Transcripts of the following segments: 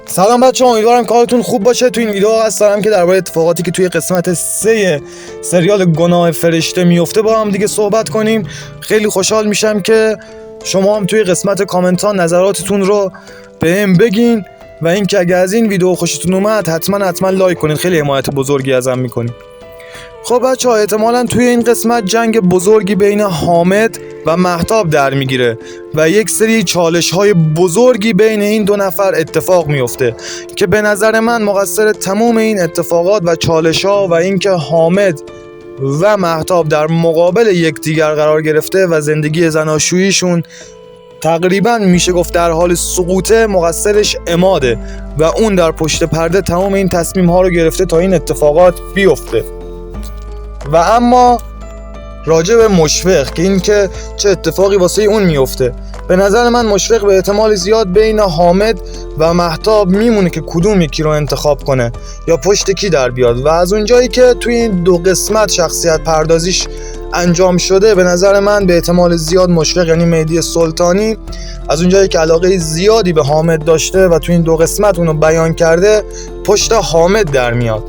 سلام بچه‌ها، امیدوارم کارتون خوب باشه. تو این ویدیو قصد دارم که درباره اتفاقاتی که توی قسمت 3 سریال گناه فرشته میفته با هم دیگه صحبت کنیم. خیلی خوشحال میشم که شما هم توی قسمت کامنت ها نظراتتون رو بهم بگین و اینکه اگه از این ویدیو خوشتون اومد حتما لایک کنین، خیلی حمایت بزرگی ازم میکنین. خب بچه‌ها، احتمالاً توی این قسمت جنگ بزرگی بین حامد و مهتاب در میگیره و یک سری چالش‌های بزرگی بین این دو نفر اتفاق میفته که به نظر من مقصر تمام این اتفاقات و چالش‌ها و اینکه حامد و مهتاب در مقابل یکدیگر قرار گرفته و زندگی زناشوییشون تقریبا میشه گفت در حال سقوطه، مقصرش عماده و اون در پشت پرده تمام این تصمیم‌ها رو گرفته تا این اتفاقات بیفته. و اما راجع به مشفق که این که چه اتفاقی واسه اون میفته، به نظر من مشفق به احتمال زیاد بین حامد و مهتاب میمونه که کدوم یکی رو انتخاب کنه یا پشت کی در بیاد. و از اونجایی که توی این دو قسمت شخصیت پردازیش انجام شده، به نظر من به احتمال زیاد مشفق یعنی مهدی سلطانی از اونجایی که علاقه زیادی به حامد داشته و توی این دو قسمت اونو بیان کرده پشت حامد در میاد.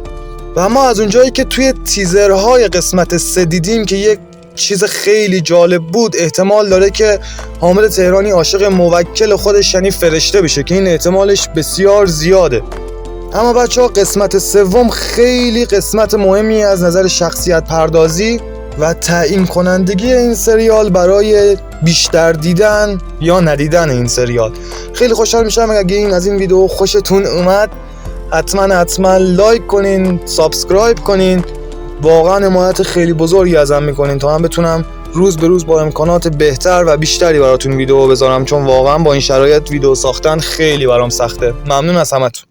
و اما از اونجایی که توی تیزرهای قسمت 3 دیدیم که یک چیز خیلی جالب بود، احتمال داره که حامد تهرانی عاشق موکل خودش یعنی فرشته بشه که این احتمالش بسیار زیاده. اما بچه‌ها، قسمت 3 خیلی قسمت مهمی از نظر شخصیت پردازی و تعیین کنندگی این سریال برای بیشتر دیدن یا ندیدن این سریال. خیلی خوشحال میشم اگه از این ویدیو خوشتون اومد حتما لایک کنین، سابسکرایب کنین، واقعا حمایت خیلی بزرگی ازم میکنین تا من بتونم روز به روز با امکانات بهتر و بیشتری براتون ویدیو بذارم، چون واقعا با این شرایط ویدیو ساختن خیلی برام سخته. ممنون از همتون.